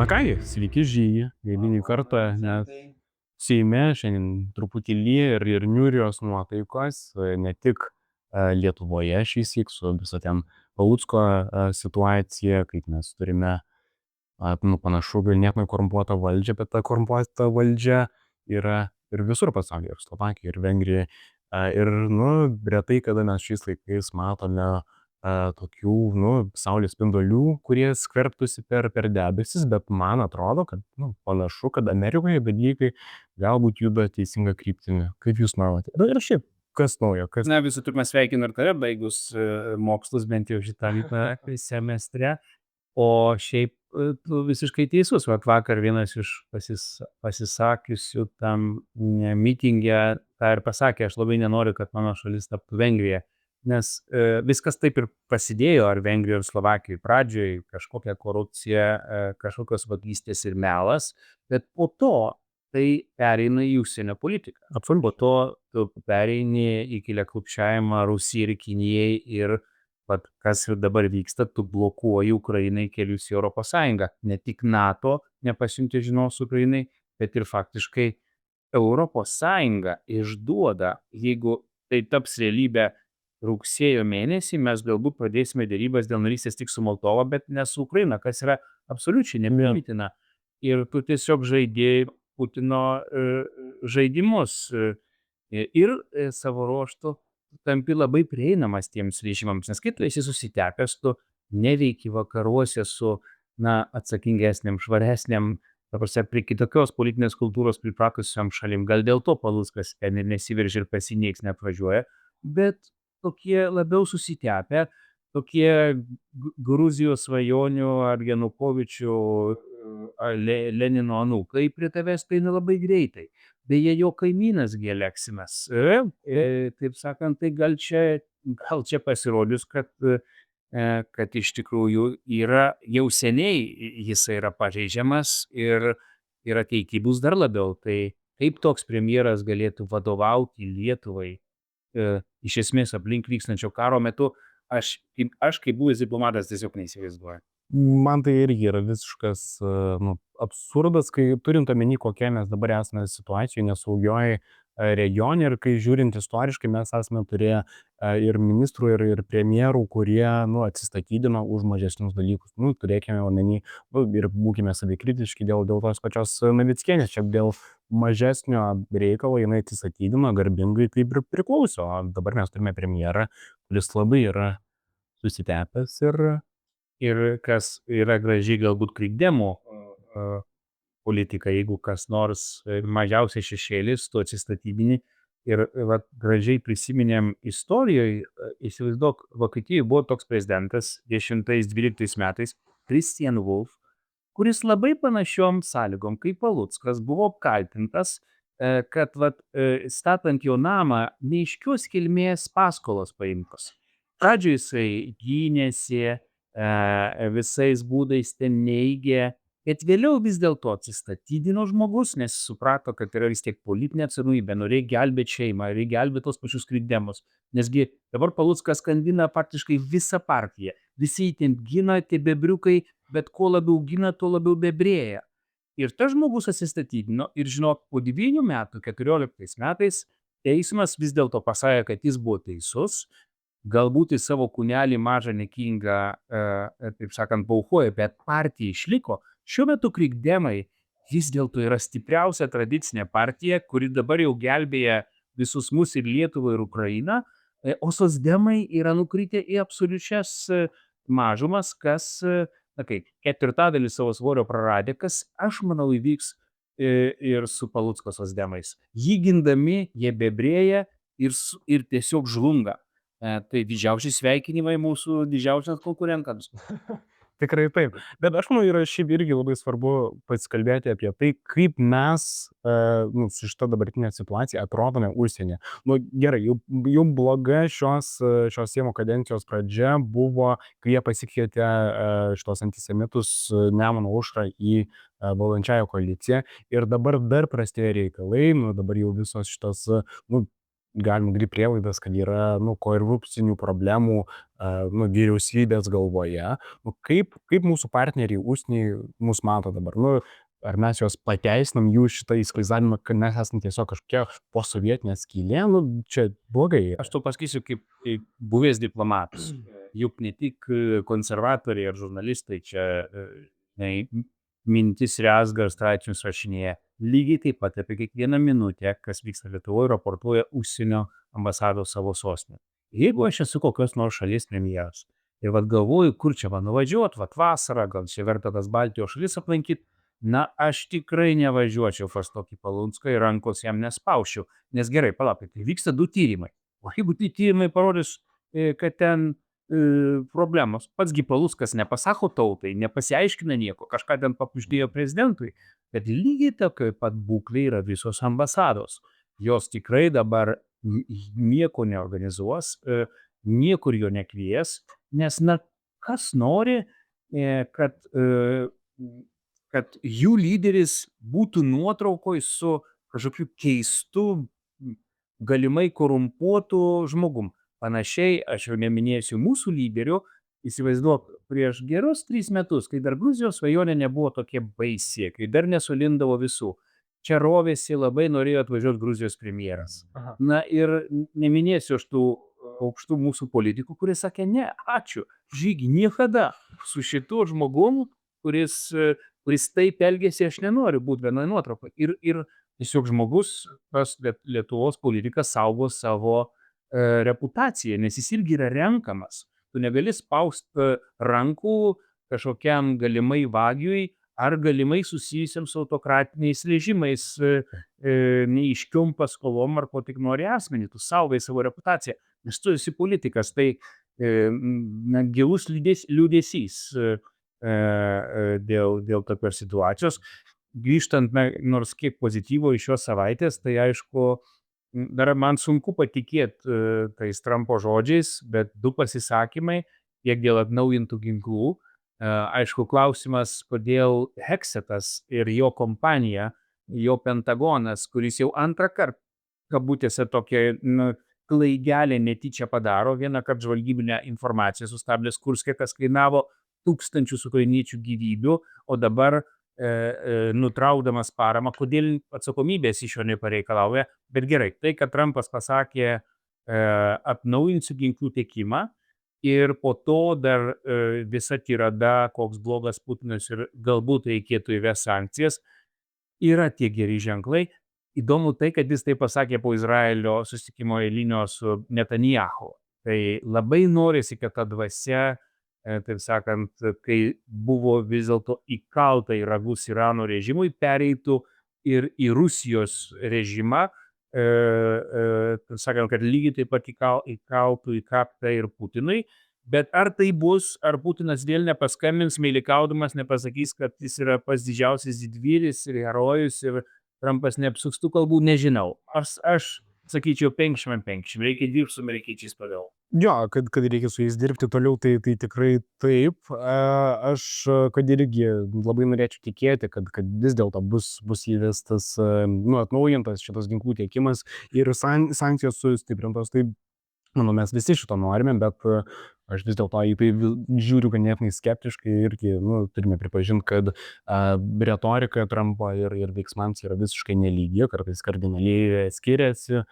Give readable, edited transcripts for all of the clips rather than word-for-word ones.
Na kągi, sveiki Žygi, eilinį kartą, nes Seime šiandien truputį lyja ir niūrios nuotaikos, ne tik Lietuvoje šįsyk su viso ten Palucko situacija, kaip mes turime panašu ganėtinai korumpuotą valdžią, bet ta korumpuota valdžia yra ir visur pasaulyje, ir Slovakijoje, ir Vengrijoje. Ir, retai kada mes šiais laikais matome tokių, saulės spindulių, kurie skverbtųsi per debesis, bet man atrodo, kad, panašu, kad Amerikoje dalykai galbūt juda teisinga kryptimi. Kaip jūs manote? Ir šiaip, kas naujo, kas... Na, visų pirma, sveikinu ir tave, baigus mokslus bent jau šitą semestre. O šiaip tu visiškai teisus. Vakar vienas iš pasisakiusių tam mitinge tą ir pasakė, aš labai nenoriu, kad mano šalis taptų Vengrija. Nes viskas taip ir prasidėjo, ar Vengrijoje, ar Slovakijoje. Pradžioje kažkokia korupcija, kažkokios vagystės ir melas, bet po to tai pereina į užsienio politiką. Po to tu pereini į klupčiavimą Rusijai ir Kinijai ir kas ir dabar vyksta, tu blokuoji Ukrainai kelius į Europos Sąjungą. Ne tik NATO nepasiuntė žinios Ukrainai, bet ir faktiškai Europos Sąjunga išduoda, jeigu tai taps realybė rugsėjo mėnesį, mes galbūt pradėsime dėrybas dėl narystės tik su Moldova, bet ne su Ukraina, kas yra absoliučiai nepriimtina. Ir tu tiesiog žaidėjai Putino žaidimus ir savo ruožtu tampi labai prieinamas tiems režimams, nes kai tu esi susitepęs, tu neveiki vakaruose su atsakingesniam, švaresniam, prie kitokios politinės kultūros pripratusiam šalim. Gal dėl to Paluckas ten ir nesiveržia ir pas jį nieks neatvažiuoja, bet tokie labiau susitepę, tokie Gruzijos svajonių ar Janukovičių ar Lenino anūkai prie tavęs eina labai greitai. Beje, jo kaimynas Geleksimas, taip sakant, tai gal čia pasirodys, kad iš tikrųjų jau seniai jisai yra pažeidžiamas ir ateity bus dar labiau. Tai kaip toks premjeras galėtų vadovauti Lietuvai iš esmės aplink vykstančio karo metu, aš kaip buvęs diplomatas tiesiog neįsivaizduoju. Man tai irgi yra visiškas absurdas, kai turint omeny, kokia mes dabar esame situacijoje, nesaugioj regione, ir kai žiūrint istoriškai, mes esame turėję ir ministrų, ir premjerų, kurie atsistatydino už mažesnius dalykus. Turėkime omeny ir būkime savikritiški dėl tos pačios Navickienės, čia dėl mažesnio reikalo jinai atsistatydino garbingai, kaip ir priklauso. O dabar mes turime premjerą, kuris labai yra susitepęs ir kas yra gražiai galbūt krikdemų politika, jeigu kas nors mažiausiai šešėlis, tu atsistatydini. Ir gražiai prisiminėm istorijoje, įsivaizduok, Vokietijoje buvo toks prezidentas 10-12 metais, Christian Wolf, kuris labai panašiom sąlygom kaip Paluckas buvo apkaltintas, kad statant jo namą neaiškios kilmės paskolos paimtos. Pradžioje jisai gynėsi, visais būdais ten neigė, bet vėliau vis dėlto atsistatydino žmogus, nes suprato, kad yra vis tiek politinė atsakomybė, reikia gelbėti šeimą, reikia gelbėti tos pačius krikdemus, nesgi dabar Paluckas skandina faktiškai visą partiją, visi ten gina tie bebriukai, bet kuo labiau gina, tuo labiau bebrėja. Ir tas žmogus atsistatydino ir žinok, po 9 metų, 14 metais, teismas vis dėlto pasakė, kad jis buvo teisus. Galbūt į savo kūnelį mažą nekingą, taip sakant, paukojo, bet partija išliko. Šiuo metu krikdemai vis dėlto yra stipriausia tradicinė partija, kuri dabar jau gelbėja visus mus ir Lietuvą ir Ukrainą, o socdemai yra nukritę į absoliučias mažumas, kas, ketvirtadalį savo svorio praradė, kas, aš manau, įvyks ir su Palucko socdemais. Jį gindami, jie bebrėja ir tiesiog žlunga. Tai didžiausiai sveikinimai mūsų didžiausiams konkurentams. Tikrai taip. Bet aš manau, yra šiaip irgi labai svarbu pasikalbėti apie tai, kaip mes su šita dabartinė situacija atrodome užsienyje. Gerai, jau bloga šios Seimo kadencijos pradžia buvo, kai jie pasikvietė šitos antisemitus Nemuno aušrą į valdančiąją koaliciją. Ir dabar dar prastėja reikalai, dabar jau visos šitos galim daryt prielaidas, kad yra, korupcinių problemų, vyriausybės galvoje. Kaip mūsų partneriai užsienyje mus mato dabar? Ar mes juos pateisinam jų šitą įsivaizdavimą, kad mes esame tiesiog kažkokia posovietinė skylė, čia blogai. Aš tau pasakysiu kaip buvęs diplomatas. Juk ne tik konservatoriai ar žurnalistai čia mintis rezga ar straipsnius rašinėja. Lygiai taip pat apie kiekvieną minutę, kas vyksta Lietuvoje, raportuoja užsienio ambasados savo sostinę. Jeigu aš esu kokios nors šalies premjeras ir galvoju, kur čia man nuvažiuot, vasarą, gal čia verta tas Baltijos šalis aplankyti, aš tikrai nevažiuočiau pas tokį Palunską ir rankos jam nespaušiu, nes gerai, palaukit, vyksta 2 tyrimai. O jeigu tai tyrimai parodys, kad ten problemos, pats Palunskas nepasako tautai, nepasiaiškina nieko, kažką ten papuždėjo prezidentui, bet lygiai tokia pat būklė yra visos ambasados. Jos tikrai dabar nieko neorganizuos, niekur jo nekvies, nes kas nori, kad jų lyderis būtų nuotraukoj su kažkokiu keistu, galimai korumpuotu žmogum. Panašiai, aš jau neminėsiu mūsų lyderių, įsivaizduok, prieš gerus 3 metus, kai dar Gruzijos svajonė nebuvo tokia baisi, kai dar nesulindavo visų, čia rovėsi, labai norėjo atvažiuoti Gruzijos premjeras. Ir neminėsiu aš tų aukštų mūsų politikų, kurie sakė, ne, ačiū, Žygi, niekada su šitu žmogum, kuris taip elgėsi, aš nenoriu būti vienoje nuotraukoje. Ir tiesiog žmogus, tas Lietuvos politikas saugo savo reputaciją, nes jis irgi yra renkamas. Tu negali spausti rankų kažkokiam galimai vagiui ar galimai susijusiam su autokratiniais režimais, neiškiom paskolom ar ko tik nori asmenį. Tu saugai savo reputaciją, nes tu esi politikas. Tai gilus liūdesys dėl tokios situacijos. Grįžtant nors kiek pozityvo iš šios savaitės, tai aišku, dar man sunku patikėti tais Trumpo žodžiais, bet 2 pasisakymai, tiek dėl atnaujintų ginklų. Aišku, klausimas, kodėl Heksetas ir jo kompanija, jo Pentagonas, kuris jau antrą kartą, kabutėse tokia klaidelė netyčia padaro, vieną kartą žvalgybinę informaciją sustabdęs Kurske, kas kainavo tūkstančius ukrainiečių gyvybių, o dabar nutraukdamas paramą, kodėl atsakomybės iš jo nepareikalauja. Bet gerai, tai, kad Trumpas pasakė atnaujinsiu ginklų tiekimą ir po to dar visa tirada, koks blogas Putinas ir galbūt reikėtų įvesti sankcijas, yra tie geri ženklai. Įdomu tai, kad jis tai pasakė po Izraelio susitikimo eilinio su Netanyahu. Tai labai norisi, kad ta dvasia, taip sakant, kai buvo vis dėlto įkalta į ragus Irano režimui, pereitų ir į Rusijos režimą, taip sakant, kad lygiai taip pat įkaltų į kaktą ir Putinui. Bet ar tai bus, ar Putinas vėl nepaskambins meilikaudamas, nepasakys, kad jis yra pats didžiausias didvyris ir herojus ir Trumpas neapsuks tų kalbų, nežinau. Aš sakyčiau 50-50, reikia dirbti su amerikiečiais toliau. Jo, kad reikia su jais dirbti toliau, tai tikrai taip. Aš, kad irgi labai norėčiau tikėti, kad vis dėlto bus įvestas, atnaujintas šitas ginklų tiekimas ir sankcijos sustiprintos. Tai, manau, mes visi šito norime, bet aš vis dėlto į tai žiūriu ganėtinai skeptiškai irgi, turime pripažinti, kad retorika Trumpo ir veiksmams yra visiškai nelygi, kartais kardinaliai skiriasi.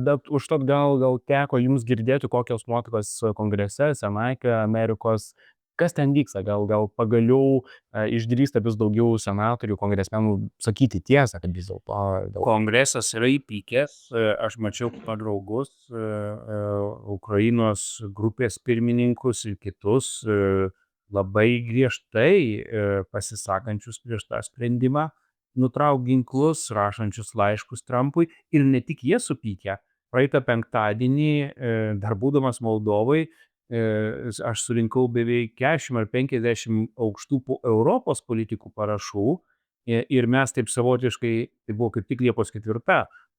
Bet užtat gal teko jums girdėti, kokios nuotaikos kongrese, Senate, Amerikos, kas ten vyksta, gal pagaliau išdrįsta vis daugiau senatorių, kongresmenų sakyti tiesą, kad vis dėlto... Kongresas yra įpykęs, aš mačiau padraugus, Ukrainos grupės pirmininkus ir kitus labai griežtai pasisakančius prieš tą sprendimą nutraukti ginklus, rašančius laiškus Trumpui, ir ne tik jie supykę. Praeitą penktadienį, dar būdamas Moldovai, aš surinkau beveik 40 ar 50 aukštų Europos politikų parašų ir mes taip savotiškai, tai buvo kaip tik Liepos 4,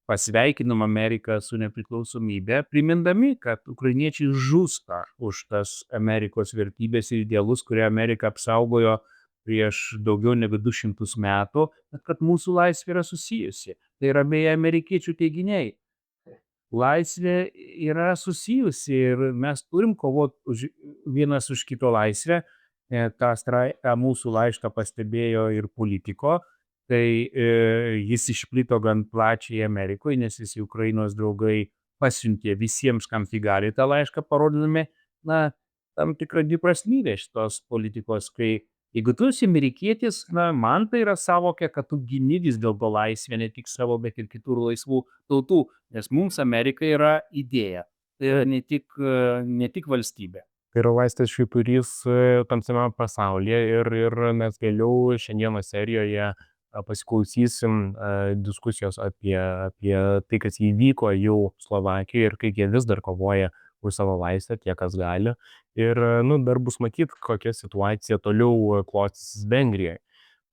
pasveikinom Ameriką su nepriklausomybė, primindami, kad ukrainiečiai žūsta už tas Amerikos vertybės ir idealus, kurie Amerika apsaugojo prieš daugiau negu 200 metų, bet kad mūsų laisvė yra susijusi. Tai yra beje amerikiečių teiginiai. laisvė yra susijusi ir mes turim kovoti vienas už kito laisvę. Tą mūsų laišką pastebėjo ir politiko, tai jis išplito gan plačiai Amerikoje, nes visi Ukrainos draugai pasiuntė visiems, kam tik gali tą laišką, parodydami, na, tam tikrą dviprasmybę šitos politikos, kai jeigu tu esi amerikietis, na, man tai yra savokia, kad tu gini vis dėlto laisvę, ne tik savo, bet ir kitų laisvų tautų, nes mums Amerika yra idėja, tai yra ne tik valstybė. Tai yra laisvės švyturys tamsiame pasaulyje ir mes vėliau šiandieną serijoje pasiklausysim diskusijos apie tai, kas įvyko jau Slovakijoje ir kaip jie vis dar kovoja už savo laisvę, tie, kas gali. Ir nu, dar bus matyt, kokia situacija toliau klostysis Vengrijoje.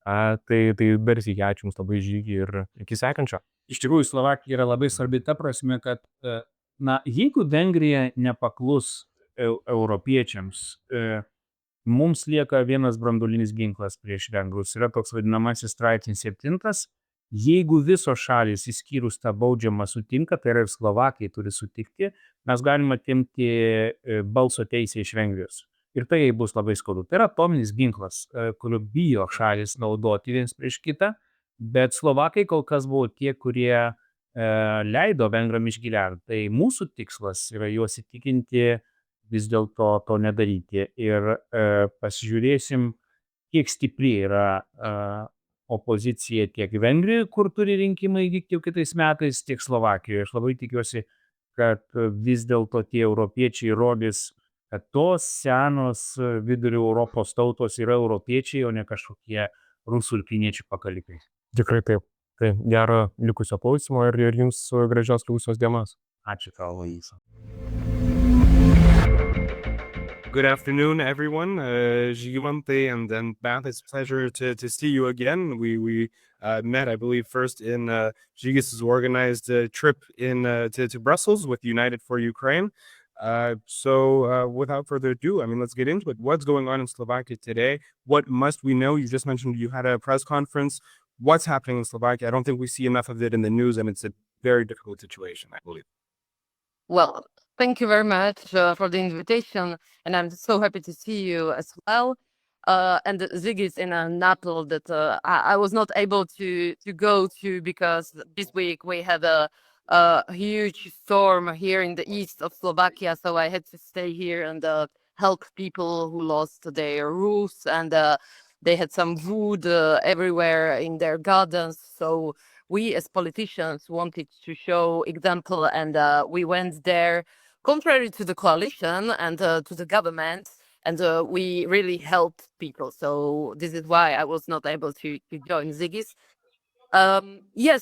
Tai dar sykį ačiū Jums labai, Žygi, ir iki sekančio. Iš tikrųjų, Slovakija yra labai svarbi ta prasme, kad, na, jeigu Vengrija nepaklus europiečiams, mums lieka vienas branduolinis ginklas prieš vengrus. Yra toks vadinamasis straipsnis 7. Jeigu visos šalys išskyrus tą baudžiamą sutinka, tai yra ir Slovakai turi sutikti, mes galime atimti balso teisę iš Vengrijos. Ir tai bus labai skaudu. Tai yra atominis ginklas, kuriuo bijo šalis naudoti viens prieš kitą, bet Slovakai kol kas buvo tie, kurie leido vengram išgyventi. Tai mūsų tikslas yra juos įtikinti vis dėlto to nedaryti. Ir pasižiūrėsim, kiek stipri yra opozicija tiek Vengrijoje, kur turi rinkimai vykti jau kitais metais, tiek Slovakijoje. Aš labai tikiuosi, kad vis dėlto tie europiečiai rodys, kad tos senos vidurio Europos tautos yra europiečiai, o ne kažkokie rusų ir kiniečių pakalikai. Tikrai taip. Tai gero likusio klausimo ir Jums gražios likusios dienos. Ačiū tau, Luisa. Good afternoon, everyone. Žygimante and Beata, it's a pleasure to see you again. We met, I believe, first in Žygis' organized trip to Brussels with United for Ukraine. So without further ado, I mean, let's get into it. What's going on in Slovakia today? What must we know? You just mentioned you had a press conference. What's happening in Slovakia? I don't think we see enough of it in the news, and it's a very difficult situation, I believe. Well, thank you very much for the invitation, and I'm so happy to see you as well. And Žygis in a nutshell that I was not able to go to because this week we had a huge storm here in the east of Slovakia, so I had to stay here and help people who lost their roofs, and they had some wood everywhere in their gardens. So we as politicians wanted to show example, and we went there contrary to the coalition and to the government, and we really helped people. So this is why I was not able to join Žygis.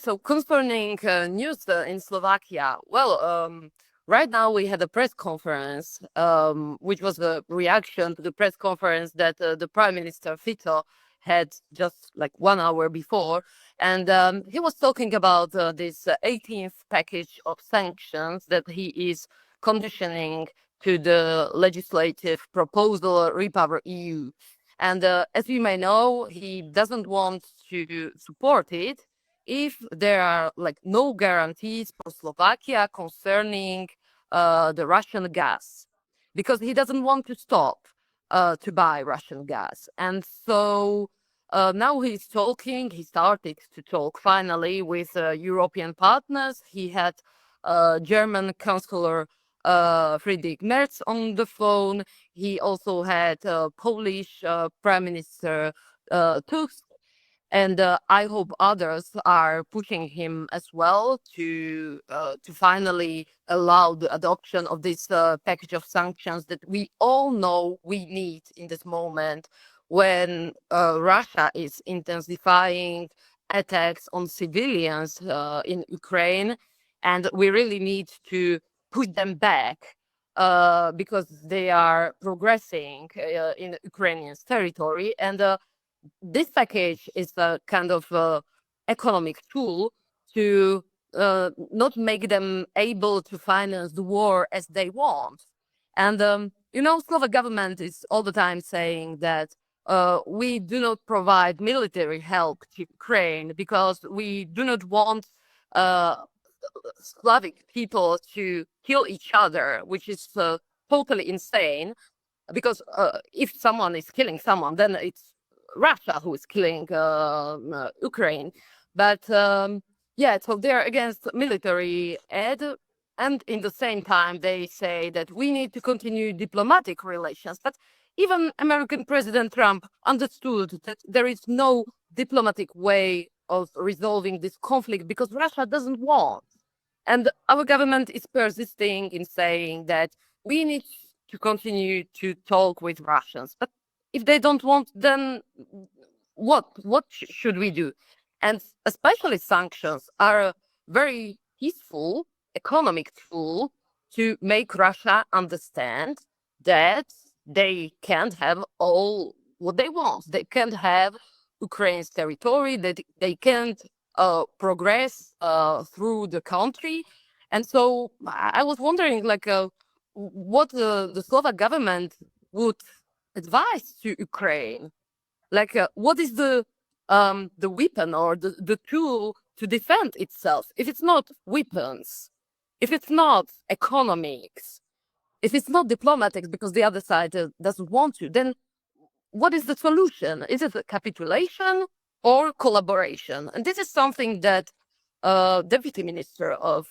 So concerning news in Slovakia, well, right now we had a press conference, which was a reaction to the press conference that the Prime Minister Fico had just like 1 hour before. And he was talking about this 18th package of sanctions that he is conditioning to the legislative proposal Repower EU. And as you may know, he doesn't want to support it if there are like no guarantees for Slovakia concerning the Russian gas, because he doesn't want to stop to buy Russian gas. And so now he started to talk finally with European partners. He had German Chancellor Friedrich Merz on the phone. He also had Polish Prime Minister Tusk. And I hope others are pushing him as well to finally allow the adoption of this package of sanctions that we all know we need in this moment when Russia is intensifying attacks on civilians in Ukraine, and we really need to put them back because they are progressing in Ukrainian territory. And this package is a kind of economic tool to not make them able to finance the war as they want. And, Slovak government is all the time saying that we do not provide military help to Ukraine because we do not want Slavic people to kill each other, which is totally insane. Because if someone is killing someone, then it's Russia who is killing Ukraine. But yeah, so they're against military aid. And in the same time, they say that we need to continue diplomatic relations. But even American President Trump understood that there is no diplomatic way of resolving this conflict because Russia doesn't want. And our government is persisting in saying that we need to continue to talk with Russians. But if they don't want, then what should we do? And especially sanctions are a very peaceful economic tool to make Russia understand that they can't have all what they want. They can't have Ukraine's territory, that they can't progress through the country. And so I was wondering, like, what the Slovak government would advise to Ukraine. Like, what is the weapon or the tool to defend itself? If it's not weapons, if it's not economics, if it's not diplomatic because the other side doesn't want to, then what is the solution? Is it a capitulation or collaboration? And this is something that Deputy Minister of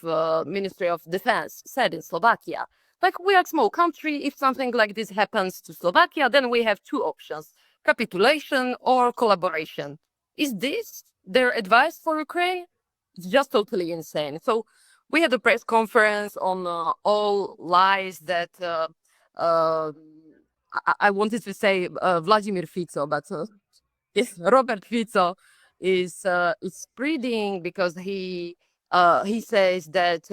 Ministry of Defense said in Slovakia. Like, we are a small country. If something like this happens to Slovakia, then we have two options: capitulation or collaboration. Is this their advice for Ukraine? It's just totally insane. So we had a press conference on all lies that I wanted to say Vladimir Fico, but yes, Robert Fico is spreading because he says that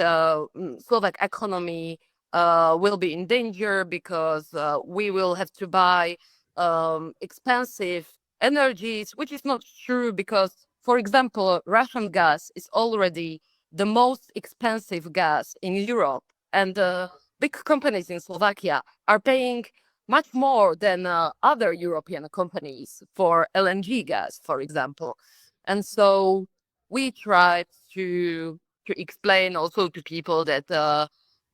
Slovak economy will be in danger because we will have to buy expensive energies, which is not true because, for example, Russian gas is already the most expensive gas in Europe, and big companies in Slovakia are paying much more than other European companies for LNG gas, for example. And so we tried to explain also to people that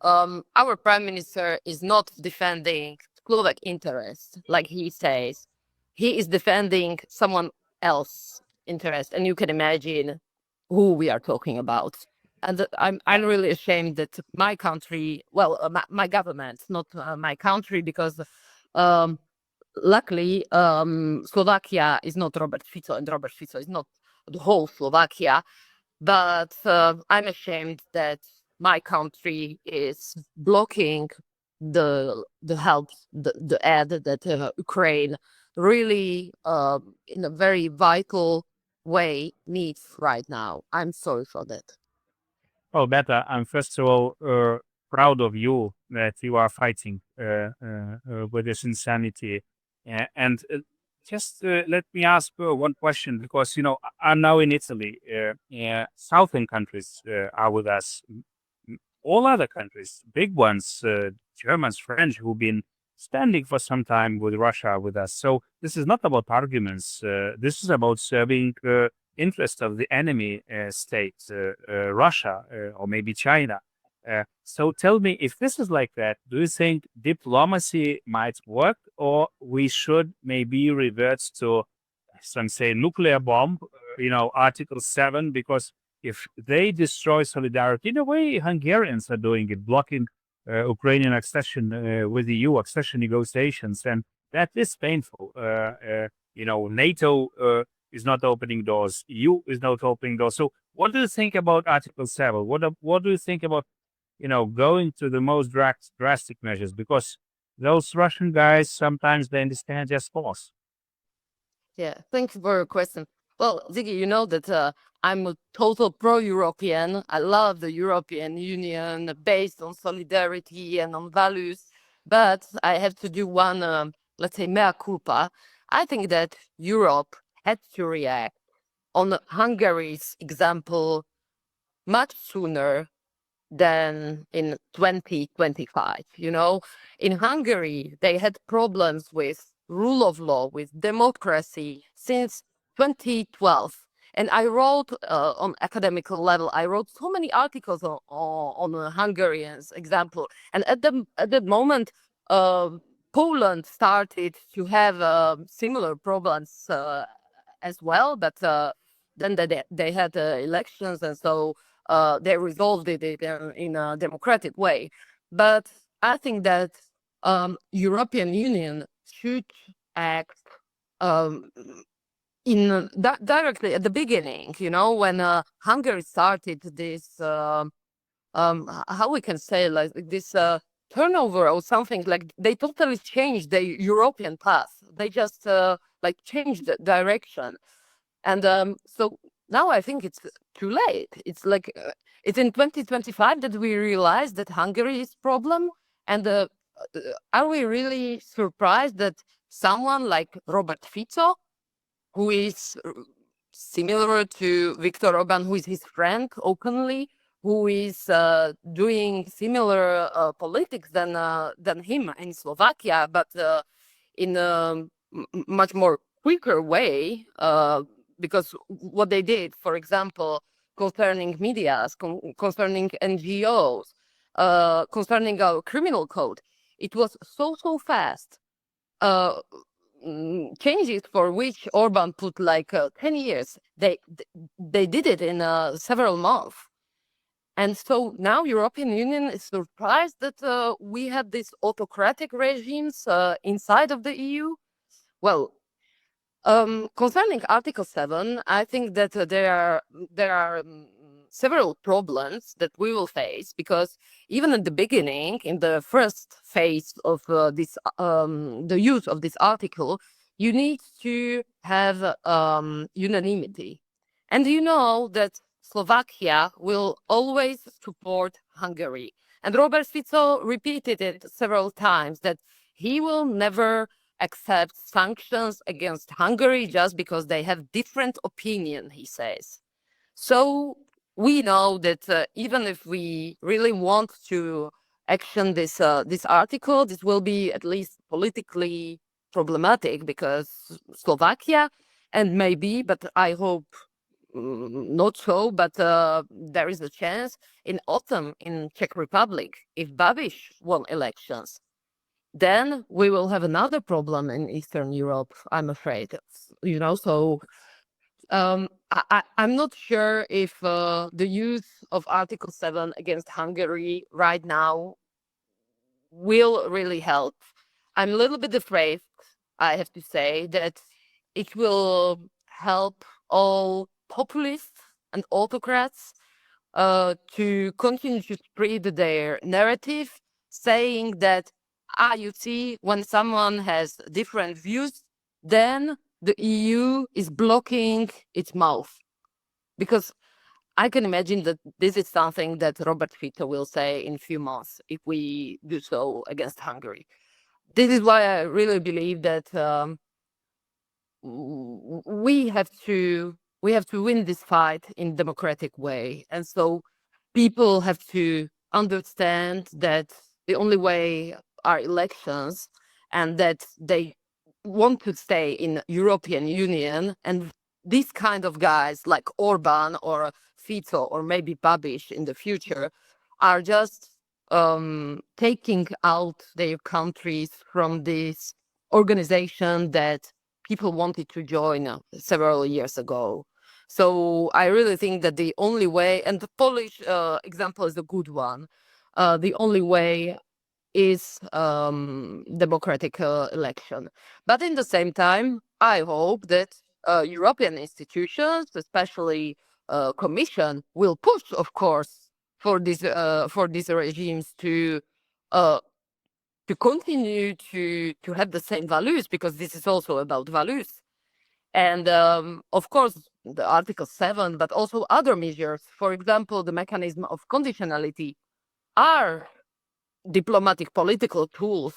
our prime minister is not defending Slovak interests, like he says. He is defending someone else's interest, and you can imagine who we are talking about. And I'm really ashamed that my country, well, my government, not my country, because luckily Slovakia is not Robert Fico, and Robert Fico is not the whole Slovakia. But I'm ashamed that my country is blocking the help, the aid that Ukraine really, in a very vital way, needs right now. I'm sorry for that. Oh, Beata, I'm first of all proud of you that you are fighting with this insanity. And just let me ask one question, because, you know, I'm now in Italy. Southern countries are with us. All other countries, big ones, Germans, French, who've been standing for some time with Russia with us. So this is not about arguments. This is about serving interest of the enemy state, Russia, or maybe China. So tell me, if this is like that, do you think diplomacy might work, or we should maybe revert to some say nuclear bomb, you know, Article 7, because if they destroy solidarity, in a way, Hungarians are doing it, blocking Ukrainian accession with the EU, accession negotiations, and that is painful. You know, NATO is not opening doors, EU is not opening doors. So what do you think about Article 7? What do you think about, you know, going to the most drastic measures? Because those Russian guys, sometimes they understand just force. Yeah, thank you for your question. Well, Ziggy, you know that I'm a total pro-European. I love the European Union based on solidarity and on values. But I have to do one, let's say, mea culpa. I think that Europe had to react on Hungary's example much sooner than in 2025. You know, in Hungary, they had problems with rule of law, with democracy since 2012. And I wrote on academic level, I wrote so many articles on Hungarians example. And at the moment, Poland started to have similar problems as well, but then they had elections, and so they resolved it in a democratic way. But I think that European Union should act um, directly at the beginning, when Hungary started this, how we can say, like this turnover or something, like they totally changed the European path. They just like changed the direction. And so now I think it's too late. It's like it's in 2025 that we realize that Hungary is problem. And are we really surprised that someone like Robert Fico, who is similar to Viktor Orban, who is his friend openly, who is doing similar politics than him in Slovakia, but in a much more quicker way, because what they did, for example, concerning medias, concerning NGOs, concerning our criminal code, it was so fast. Changes for which Orban put like 10 years, they did it in several months. And so now European Union is surprised that we have these autocratic regimes inside of the EU. Well, concerning Article 7, I think that there are several problems that we will face, because even at the beginning, in the first phase of the use of this article, you need to have unanimity. And you know that Slovakia will always support Hungary. And Robert Fico repeated it several times, that he will never accept sanctions against Hungary just because they have different opinion, he says. So we know that even if we really want to action this article, this will be at least politically problematic, because Slovakia, and maybe, but I hope not so, but there is a chance in autumn in Czech Republic, if Babiš won elections, then we will have another problem in Eastern Europe, I'm afraid. So I'm not sure if the use of Article 7 against Hungary right now will really help. I'm a little bit afraid, I have to say, that it will help all populists and autocrats to continue to spread their narrative, saying that, you see, when someone has different views, then the EU is blocking its mouth. Because I can imagine that this is something that Robert Fico will say in a few months if we do so against Hungary. This is why I really believe that we have to win this fight in democratic way. And so people have to understand that the only way are elections, and that they want to stay in European Union. And these kind of guys like Orban or Fico or maybe Babiš in the future are just taking out their countries from this organization that people wanted to join several years ago. So I really think that the only way, and the Polish example is a good one, the only way is democratic election. But in the same time, I hope that European institutions, especially Commission, will push, of course, for these regimes to continue to have the same values, because this is also about values. And of course, the Article 7, but also other measures, for example, the mechanism of conditionality, are diplomatic political tools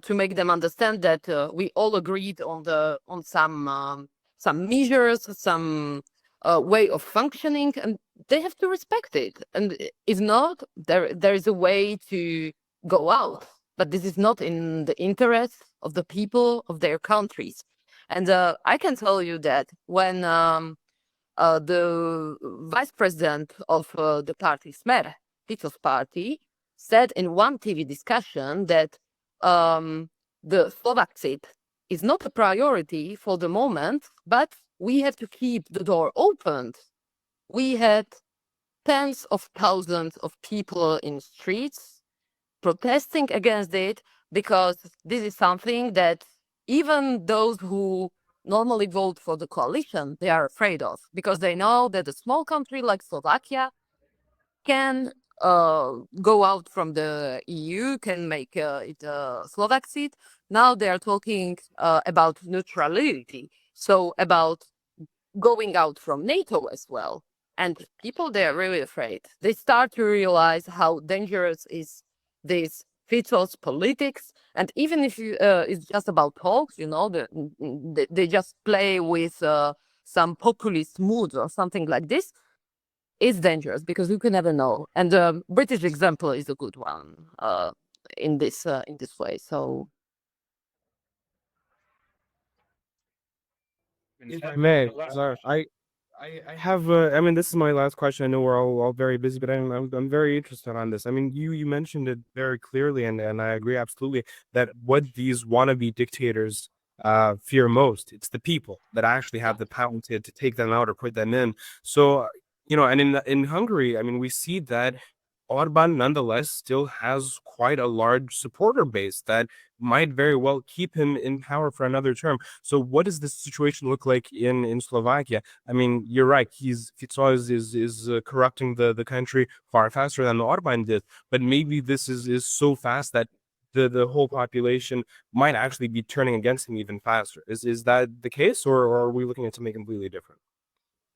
to make them understand that we all agreed on some measures, some way of functioning, and they have to respect it. And if not, there is a way to go out. But this is not in the interest of the people of their countries. And I can tell you that when the vice president of the party, Smer, Fico's party, said in one TV discussion that the Slovak seat is not a priority for the moment, but we have to keep the door opened. We had tens of thousands of people in streets protesting against it because this is something that even those who normally vote for the coalition, they are afraid of, because they know that a small country like Slovakia can go out from the EU, can make it a Slovak seat. Now they are talking about neutrality, so about going out from NATO as well. And people, they are really afraid. They start to realize how dangerous is this Fico's politics. And even if it's just about talks, they just play with some populist mood or something like this. It's dangerous because you can never know. And the British example is a good one in this way. So If I may, sorry, I have. I mean, this is my last question. I know we're all very busy, but I'm very interested on this. I mean, you mentioned it very clearly, and I agree absolutely that what these wannabe dictators fear most, it's the people that actually have the power to take them out or put them in. So and in Hungary, I mean, we see that Orban nonetheless still has quite a large supporter base that might very well keep him in power for another term. So what does this situation look like in Slovakia? I mean, you're right. Fico is corrupting the country far faster than Orban did. But maybe this is so fast that the whole population might actually be turning against him even faster. Is that the case, or are we looking at something completely different?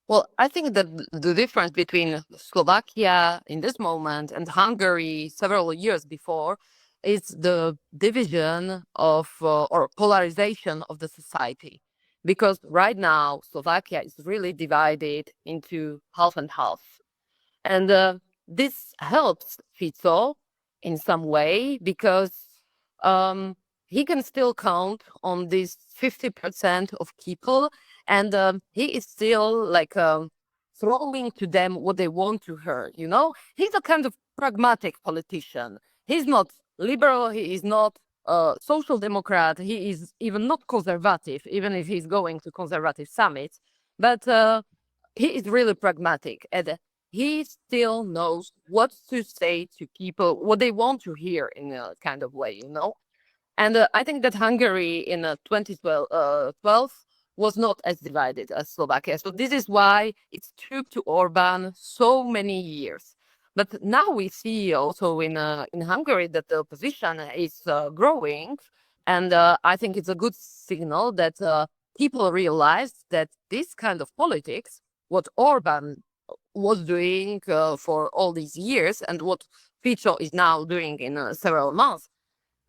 well, I think that the difference between Slovakia in this moment and Hungary several years before is the division of or polarization of the society. Because right now, Slovakia is really divided into half and half. And this helps Fico in some way because he can still count on this 50% of people, and he is still like throwing to them what they want to hear. He's a kind of pragmatic politician. He's not liberal. He is not social democrat. He is even not conservative, even if he's going to conservative summits. But he is really pragmatic, and he still knows what to say to people, what they want to hear in a kind of way. And I think that Hungary in 2012 was not as divided as Slovakia. So this is why it took to Orban so many years. But now we see also in Hungary that the opposition is growing. And I think it's a good signal that people realize that this kind of politics, what Orban was doing for all these years and what Fico is now doing in several months,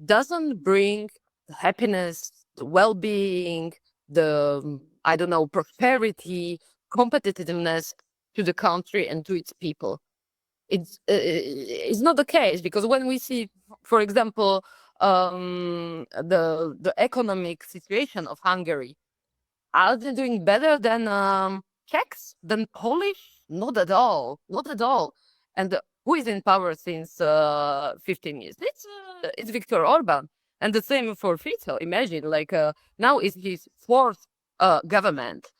doesn't bring the happiness, the well-being, the, I don't know, prosperity, competitiveness to the country and to its people. It's not the case, because when we see, for example, the economic situation of Hungary, are they doing better than Czechs, than Polish? Not at all, not at all. And who is in power since 15 years? It's Viktor Orban. And the same for Fico. Imagine, like now is his fourth government.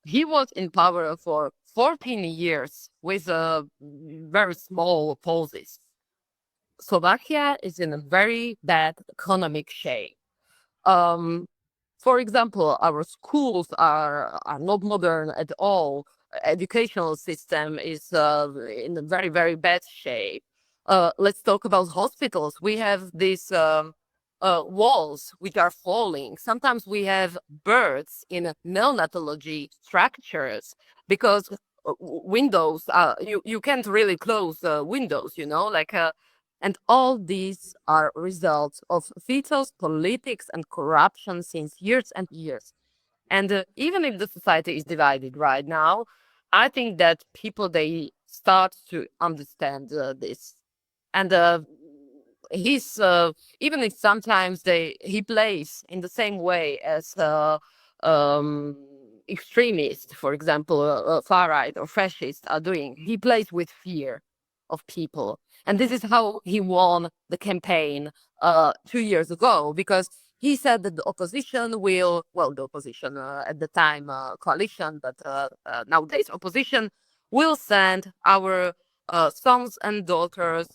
He was in power for 14 years with very small pauses. Slovakia is in a very bad economic shape. For example, our schools are not modern at all. Educational system is in a very, very bad shape. Let's talk about hospitals. We have these walls which are falling. Sometimes we have birds in neonatology structures because windows, you can't really close windows, and all these are results of Fico's politics and corruption since years and years. And even if the society is divided right now, I think that people, they start to understand this. And he's even if sometimes he plays in the same way as um, extremists, for example, far right or fascists are doing. He plays with fear of people. And this is how he won the campaign 2 years ago, because he said that the opposition will, well, the opposition at the time, coalition, but nowadays opposition will send our sons and daughters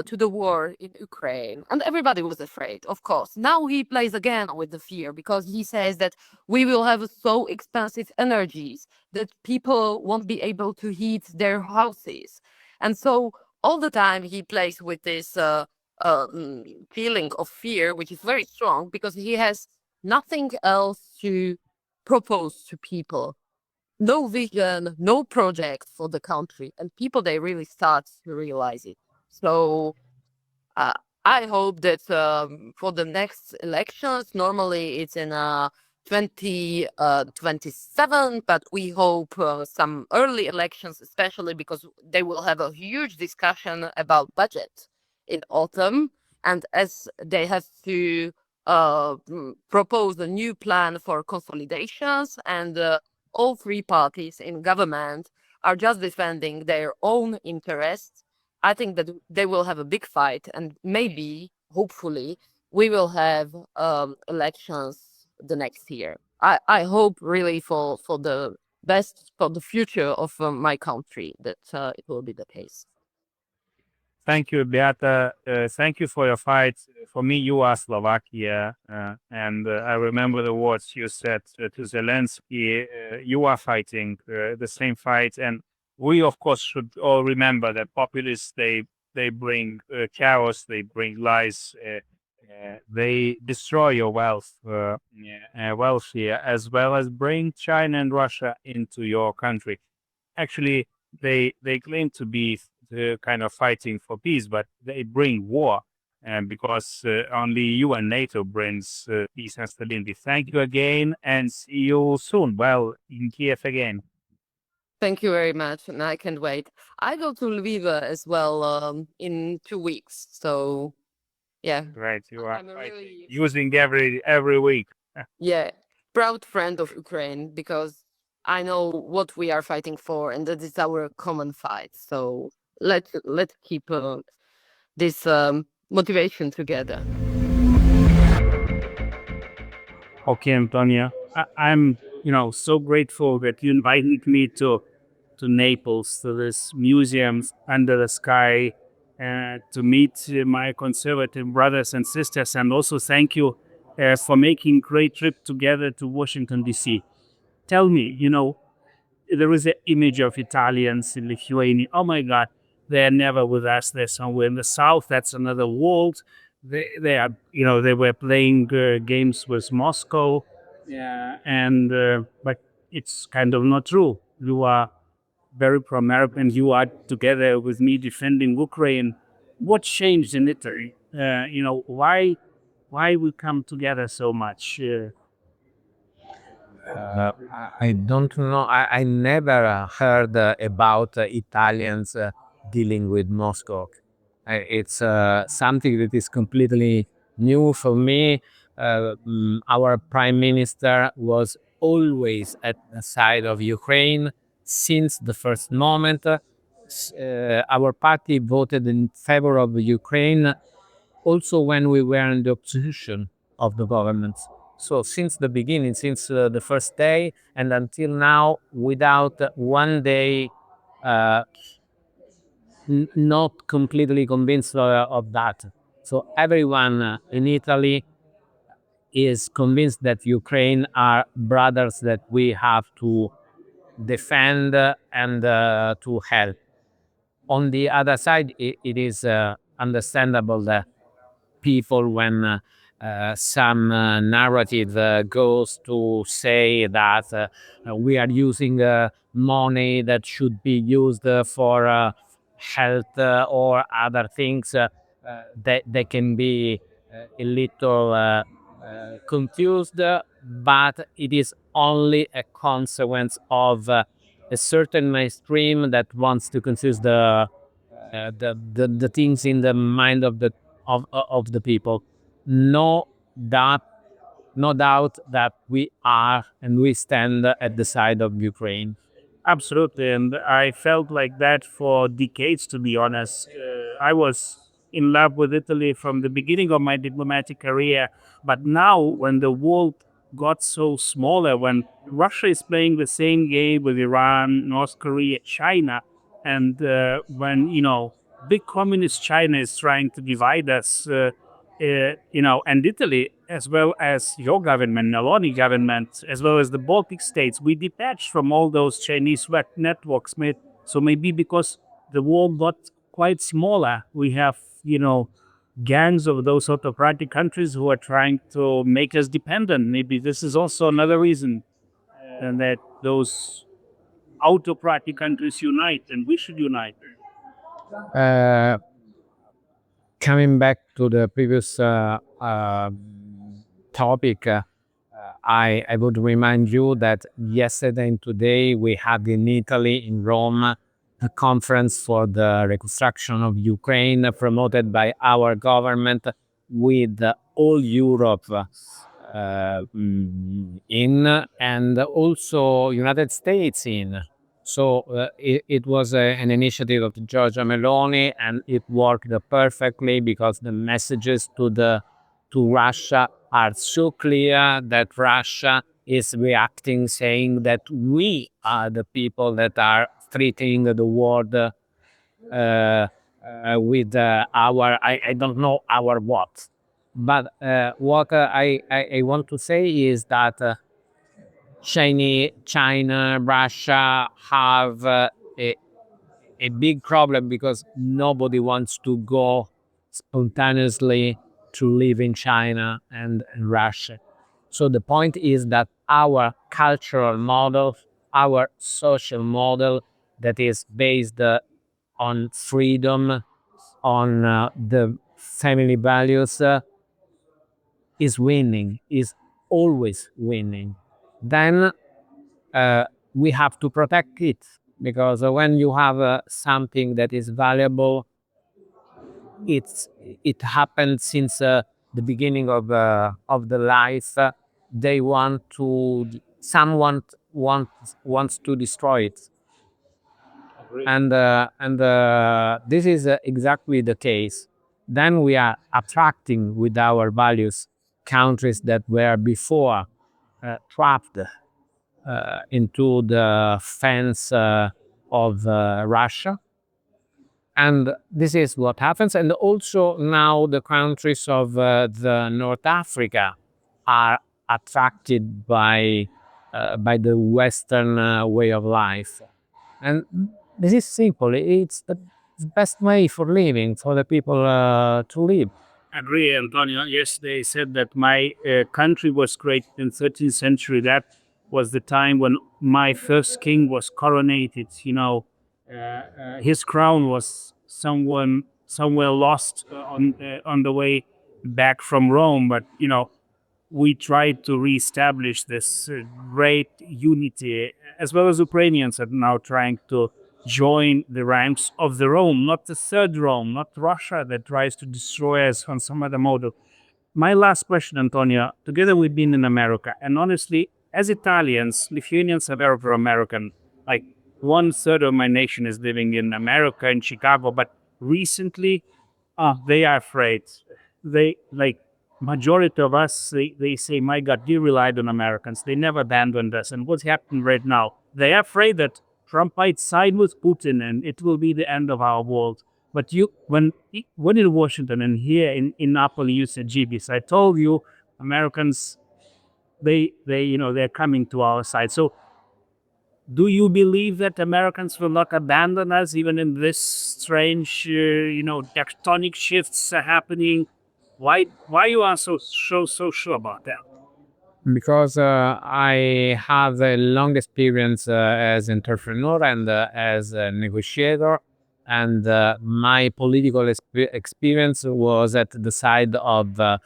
to the war in Ukraine. And everybody was afraid, of course. Now he plays again with the fear, because he says that we will have so expensive energies that people won't be able to heat their houses. And so all the time he plays with this feeling of fear, which is very strong, because he has nothing else to propose to people. No vision, no project for the country, and people, they really start to realize it. So uh, I hope that for the next elections, normally it's in 2027, but we hope some early elections, especially because they will have a huge discussion about budget in autumn, and as they have to propose a new plan for consolidations, and all three parties in government are just defending their own interests, I think that they will have a big fight, and maybe, hopefully, we will have elections the next year. I hope really for the best, for the future of my country, that it will be the case. Thank you, Beata. Thank you for your fight. For me, you are Slovakia. And I remember the words you said to Zelensky. You are fighting the same fight. And we, of course, should all remember that populists, they bring chaos, they bring lies, they destroy your wealth, wealth here, as well as bring China and Russia into your country. Actually, they claim to be kind of fighting for peace, but they bring war, because only you and NATO brings peace and stability. Thank you again, and see you soon. Well, in Kiev again. Thank you very much, and I can't wait. I go to Lviv as well in 2 weeks, so yeah, Right, you are I'm a fighting, really, using every week. yeah, proud friend of Ukraine, because I know what we are fighting for, and that is our common fight. So let's keep this motivation together. Okay, Antonio, I'm so grateful that you invited me to Naples, to this museum under the sky, to meet my conservative brothers and sisters, and also thank you for making great trip together to Washington D.C. Tell me, there is an image of Italians in Lithuania. Oh my God, they're never with us. They're somewhere in the south. That's another world. They are, they were playing games with Moscow, yeah, and but it's kind of not true. You are very pro-American. You are together with me defending Ukraine. What changed in Italy? Why we come together so much? I don't know. I never heard about Italians dealing with Moscow. It's something that is completely new for me. Our prime minister was always at the side of Ukraine since the first moment. Our party voted in favor of Ukraine also when we were in the opposition of the government. So since the beginning, since the first day and until now, without one day not completely convinced of that. So everyone in Italy is convinced that Ukraine are brothers that we have to defend and to help. On the other side, it is understandable that people when some narrative goes to say that we are using money that should be used for health or other things, they can be a little confused, but it is only a consequence of a certain mainstream that wants to confuse the things in the mind of the people. No, that no doubt that we are and we stand at the side of Ukraine. Absolutely, and I felt like that for decades, to be honest. I was in love with Italy from the beginning of my diplomatic career, but now when the world got so smaller, when Russia is playing the same game with Iran, North Korea, China, and when big communist China is trying to divide us, and Italy, as well as your government, Meloni government, as well as the Baltic states, we detached from all those Chinese networks. So maybe because the world got quite smaller, we have, gangs of those autocratic countries who are trying to make us dependent. Maybe this is also another reason, and that those autocratic countries unite, and we should unite. Uh, Coming back to the previous topic, I would remind you that yesterday and today we had in Italy, in Rome, a conference for the reconstruction of Ukraine promoted by our government with all Europe in, and also United States in. So it was an initiative of Giorgia Meloni, and it worked perfectly because the messages to Russia are so clear that Russia is reacting, saying that we are the people that are threatening the world with our, I don't know our what. But what I want to say is that China, Russia have a big problem because nobody wants to go spontaneously to live in China and Russia. So the point is that our cultural model, our social model that is based on freedom, on the family values, is winning, is always winning. Then we have to protect it, because when you have something that is valuable, it happened since the beginning of the life. They want to, someone wants to destroy it. And this is exactly the case. Then we are attracting with our values countries that were before trapped into the fence of Russia. And this is what happens. And also now the countries of the North Africa are attracted by the Western way of life. And this is simple. It's the best way for living, for the people to live. Agree, Antonio. Yes, they said that my country was created in 13th century. That was the time when my first king was coronated. His crown was somewhere lost on the way back from Rome. But we tried to reestablish this great unity, as well as Ukrainians are now trying to join the ranks of the Rome, not the third Rome, not Russia that tries to destroy us on some other model. My last question, Antonio. Together we've been in America, and honestly, as Italians, Lithuanians are very pro-American. Like 1/3 of my nation is living in America, in Chicago, but recently, they are afraid. They like majority of us. They say, "My God, they relied on Americans. They never abandoned us." And what's happening right now? They are afraid that Trump might side with Putin, and it will be the end of our world. But when in Washington and here in Napoli, you said, Žygis, I told you, Americans, they're coming to our side. So do you believe that Americans will not abandon us even in this strange, tectonic shifts are happening? Why you are so sure about that? Because I have a long experience as entrepreneur and as a negotiator, and my political experience was at the side of the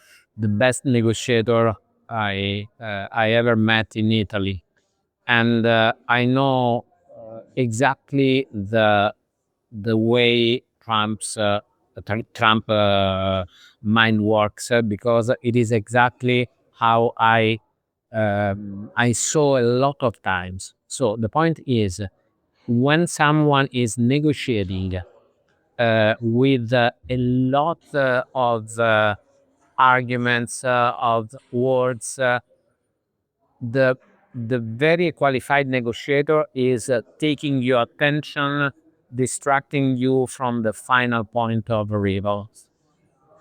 best negotiator I ever met in Italy, and I know exactly the way Trump mind works, because it is exactly how I saw a lot of times. So the point is, when someone is negotiating with a lot of arguments, of words, the very qualified negotiator is taking your attention, distracting you from the final point of arrival.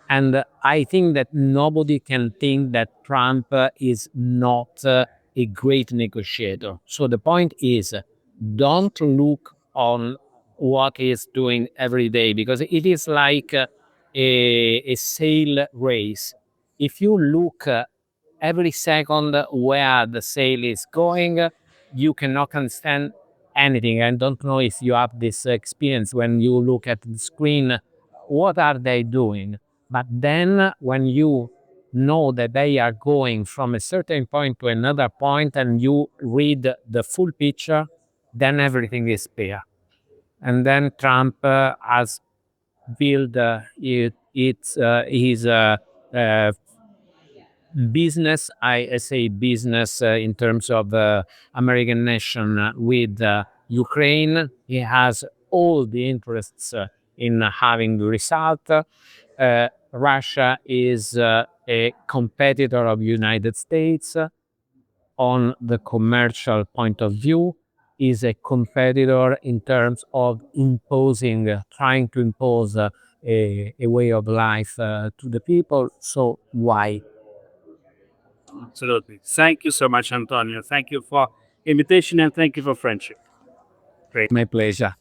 And I think that nobody can think that Trump is not a great negotiator. So the point is, don't look on what he's doing every day, because it is like a sail race. If you look every second where the sail is going, you cannot understand anything. I don't know if you have this experience when you look at the screen, what are they doing? But then when you know that they are going from a certain point to another point and you read the full picture, then everything is clear. And then Trump has built his business, I say business in terms of American nation with Ukraine. He has all the interests in having the result. Russia is a competitor of United States on the commercial point of view, is a competitor in terms of imposing, trying to impose a way of life to the people. So why? Absolutely. Thank you so much, Antonio. Thank you for invitation and thank you for friendship. My pleasure.